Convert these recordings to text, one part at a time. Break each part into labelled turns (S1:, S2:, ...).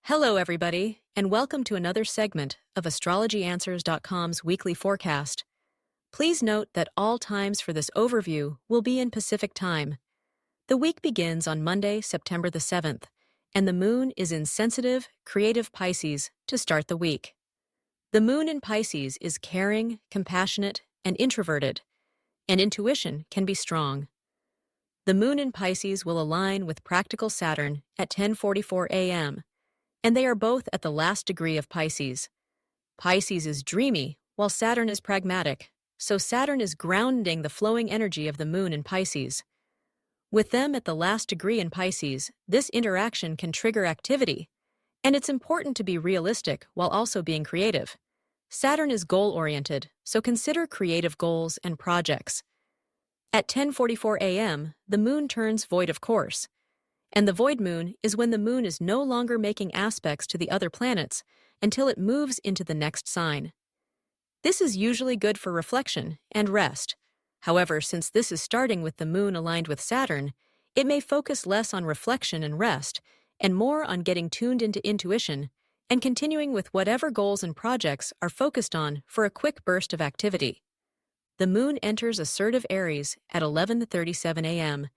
S1: Hello, everybody, and welcome to another segment of AstrologyAnswers.com's weekly forecast. Please note that all times for this overview will be in Pacific time. The week begins on Monday, September the 7th, and the moon is in sensitive, creative Pisces to start the week. The moon in Pisces is caring, compassionate, and introverted, and intuition can be strong. The moon in Pisces will align with practical Saturn at 10:44 a.m., and they are both at the last degree of Pisces. Pisces is dreamy, while Saturn is pragmatic, so Saturn is grounding the flowing energy of the moon in Pisces. With them at the last degree in Pisces, this interaction can trigger activity, and it's important to be realistic while also being creative. Saturn is goal-oriented, so consider creative goals and projects. At 10:44 a.m., the moon turns void of course, and the void moon is when the moon is no longer making aspects to the other planets until it moves into the next sign. This is usually good for reflection and rest. However, since this is starting with the moon aligned with Saturn, it may focus less on reflection and rest and more on getting tuned into intuition and continuing with whatever goals and projects are focused on for a quick burst of activity. The moon enters assertive Aries at 11:37 a.m.,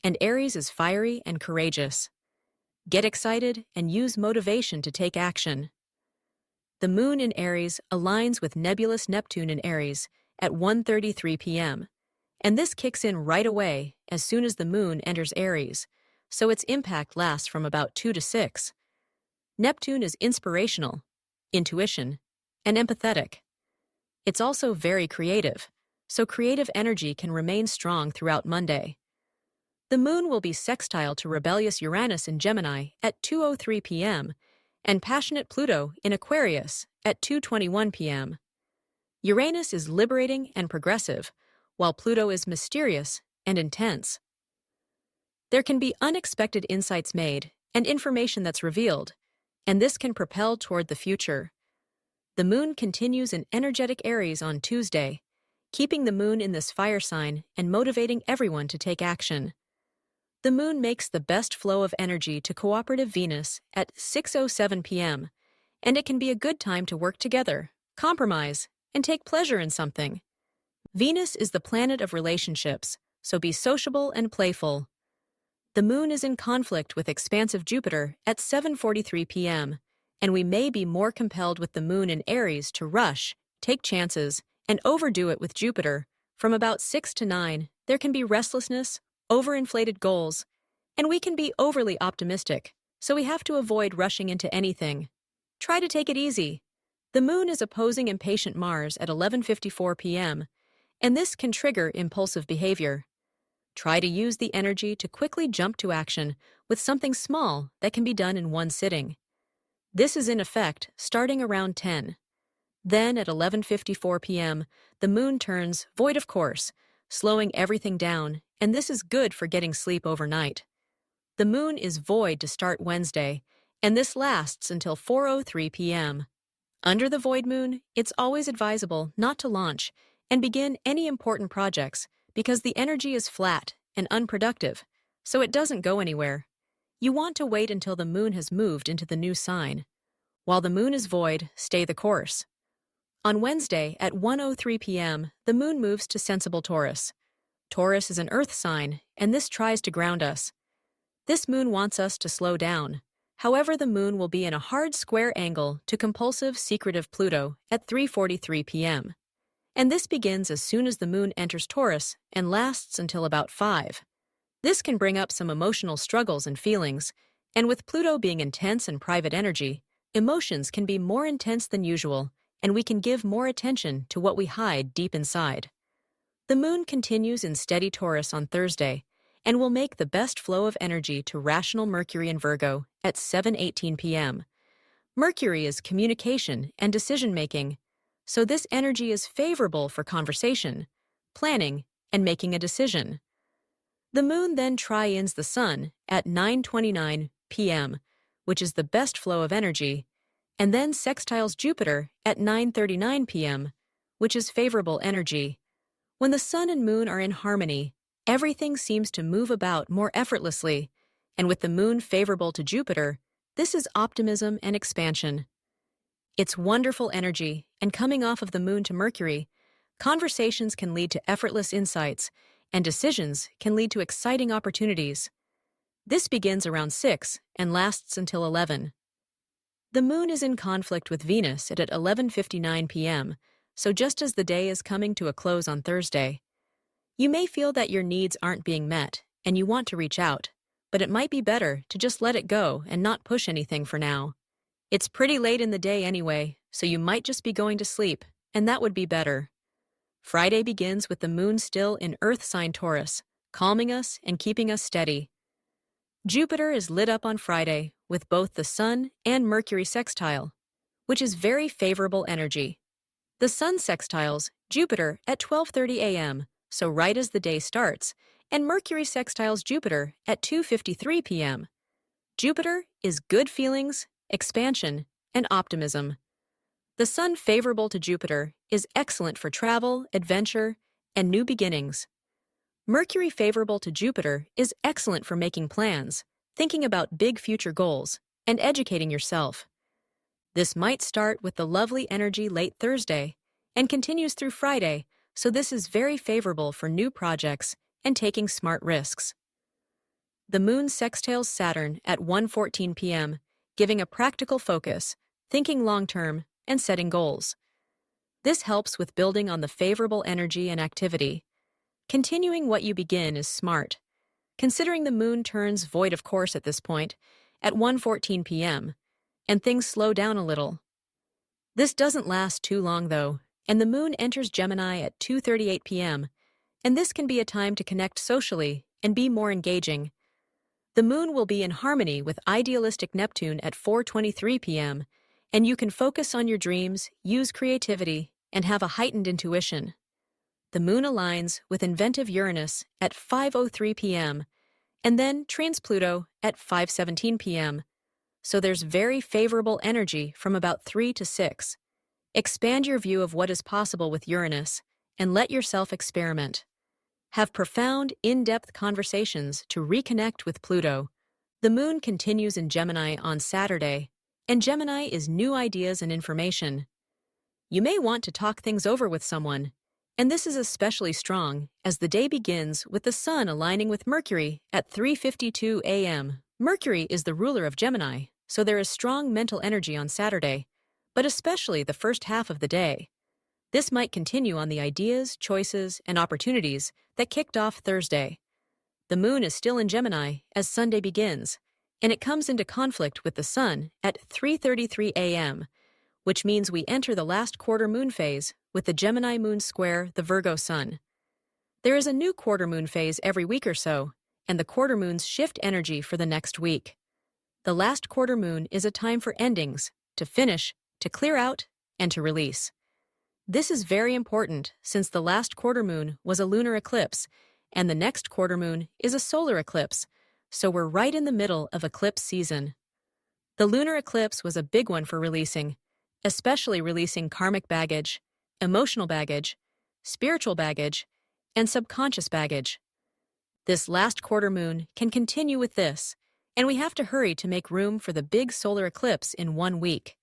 S1: and Aries is fiery and courageous. Get excited and use motivation to take action. The moon in Aries aligns with nebulous Neptune in Aries at 1:33 p.m., and this kicks in right away as soon as the moon enters Aries, so its impact lasts from about 2 to 6. Neptune is inspirational, intuition, and empathetic. It's also very creative, so creative energy can remain strong throughout Monday. The moon will be sextile to rebellious Uranus in Gemini at 2:03 p.m. and passionate Pluto in Aquarius at 2:21 p.m. Uranus is liberating and progressive, while Pluto is mysterious and intense. There can be unexpected insights made and information that's revealed, and this can propel toward the future. The moon continues in energetic Aries on Tuesday, keeping the moon in this fire sign and motivating everyone to take action. The moon makes the best flow of energy to cooperative Venus at 6:07 p.m., and it can be a good time to work together, compromise, and take pleasure in something. Venus is the planet of relationships, so be sociable and playful. The moon is in conflict with expansive Jupiter at 7:43 p.m., and we may be more compelled with the moon in Aries to rush, take chances, and overdo it with Jupiter. From about 6 to 9, there can be restlessness, overinflated goals, and we can be overly optimistic, so we have to avoid rushing into anything. Try to take it easy. The moon is opposing impatient Mars at 11:54 p.m., and this can trigger impulsive behavior. Try to use the energy to quickly jump to action with something small that can be done in one sitting. This is in effect starting around 10. Then at 11:54 p.m., the moon turns void of course, slowing everything down, and this is good for getting sleep overnight. The moon is void to start Wednesday, and this lasts until 4:03 p.m. Under the void moon, it's always advisable not to launch and begin any important projects because the energy is flat and unproductive, so it doesn't go anywhere. You want to wait until the moon has moved into the new sign. While the moon is void, stay the course. On Wednesday at 1:03 p.m., the moon moves to sensible Taurus. Taurus is an earth sign, and this tries to ground us. This moon wants us to slow down. However, the moon will be in a hard square angle to compulsive, secretive Pluto at 3:43 p.m. And this begins as soon as the moon enters Taurus and lasts until about 5. This can bring up some emotional struggles and feelings, and with Pluto being intense and private energy, emotions can be more intense than usual, and we can give more attention to what we hide deep inside. The moon continues in steady Taurus on Thursday and will make the best flow of energy to rational Mercury in Virgo at 7:18 p.m. Mercury is communication and decision-making, so this energy is favorable for conversation, planning, and making a decision. The moon then tri-ins the sun at 9:29 p.m., which is the best flow of energy, and then sextiles Jupiter at 9:39 p.m., which is favorable energy. When the sun and moon are in harmony, everything seems to move about more effortlessly, and with the moon favorable to Jupiter, This is optimism and expansion. It's wonderful energy, and coming off of the moon to Mercury, conversations can lead to effortless insights, and decisions can lead to exciting opportunities. This begins around 6 and lasts until 11. The moon is in conflict with Venus at 11:59 p.m., so just as the day is coming to a close on Thursday. You may feel that your needs aren't being met, and you want to reach out, but it might be better to just let it go and not push anything for now. It's pretty late in the day anyway, so you might just be going to sleep, and that would be better. Friday begins with the moon still in Earth sign Taurus, calming us and keeping us steady. Jupiter is lit up on Friday with both the Sun and Mercury sextile, which is very favorable energy. The Sun sextiles Jupiter at 12:30 a.m., so right as the day starts, and Mercury sextiles Jupiter at 2:53 p.m. Jupiter is good feelings, expansion, and optimism. The Sun favorable to Jupiter is excellent for travel, adventure, and new beginnings. Mercury favorable to Jupiter is excellent for making plans, thinking about big future goals, and educating yourself. This might start with the lovely energy late Thursday and continues through Friday, so this is very favorable for new projects and taking smart risks. The moon sextiles Saturn at 1:14 p.m., giving a practical focus, thinking long-term, and setting goals. This helps with building on the favorable energy and activity. Continuing what you begin is smart, considering the moon turns void of course at this point, at 1:14 p.m., and things slow down a little. This doesn't last too long, though, and the moon enters Gemini at 2:38 p.m., and this can be a time to connect socially and be more engaging. The moon will be in harmony with idealistic Neptune at 4:23 p.m., and you can focus on your dreams, use creativity, and have a heightened intuition. The moon aligns with inventive Uranus at 5:03 p.m., and then trines Pluto at 5:17 p.m., so there's very favorable energy from about 3 to 6. Expand your view of what is possible with Uranus, and let yourself experiment. Have profound, in-depth conversations to reconnect with Pluto. The moon continues in Gemini on Saturday, and Gemini is new ideas and information. You may want to talk things over with someone, and this is especially strong as the day begins with the Sun aligning with Mercury at 3:52 a.m. Mercury is the ruler of Gemini, so there is strong mental energy on Saturday, but especially the first half of the day. This might continue on the ideas, choices, and opportunities that kicked off Thursday. The moon is still in Gemini as Sunday begins, and it comes into conflict with the Sun at 3:33 a.m., which means we enter the last quarter moon phase with the Gemini moon square the Virgo Sun. There is a new quarter moon phase every week or so, and the quarter moons shift energy for the next week. The last quarter moon is a time for endings, to finish, to clear out, and to release. This is very important since the last quarter moon was a lunar eclipse, and the next quarter moon is a solar eclipse, so we're right in the middle of eclipse season. The lunar eclipse was a big one for releasing, especially releasing karmic baggage, emotional baggage, spiritual baggage, and subconscious baggage. This last quarter moon can continue with this, and we have to hurry to make room for the big solar eclipse in 1 week.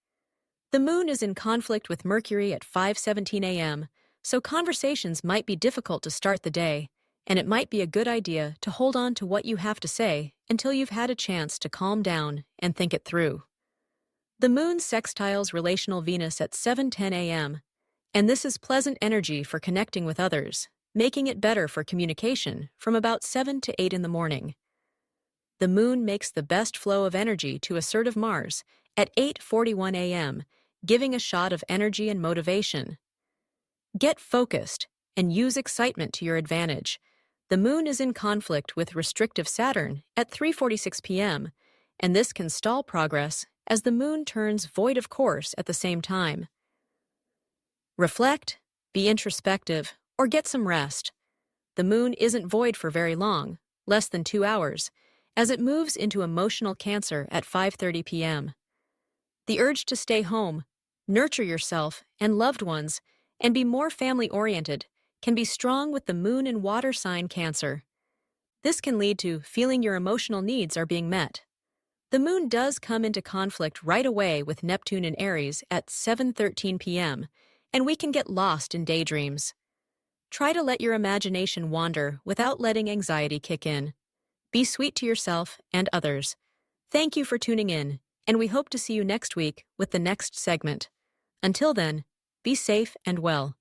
S1: The moon is in conflict with Mercury at 5:17 a.m., so conversations might be difficult to start the day, and it might be a good idea to hold on to what you have to say until you've had a chance to calm down and think it through. The moon sextiles relational Venus at 7:10 a.m., and this is pleasant energy for connecting with others, making it better for communication from about 7 to 8 in the morning. The moon makes the best flow of energy to assertive Mars at 8:41 a.m., giving a shot of energy and motivation. Get focused and use excitement to your advantage. The moon is in conflict with restrictive Saturn at 3:46 p.m., and this can stall progress as the moon turns void of course at the same time. Reflect, be introspective, or get some rest. The moon isn't void for very long, less than 2 hours, as it moves into emotional Cancer at 5:30 p.m. The urge to stay home, nurture yourself and loved ones, and be more family-oriented can be strong with the moon in water sign Cancer. This can lead to feeling your emotional needs are being met. The moon does come into conflict right away with Neptune in Aries at 7:13 p.m., and we can get lost in daydreams. Try to let your imagination wander without letting anxiety kick in. Be sweet to yourself and others. Thank you for tuning in, and we hope to see you next week with the next segment. Until then, be safe and well.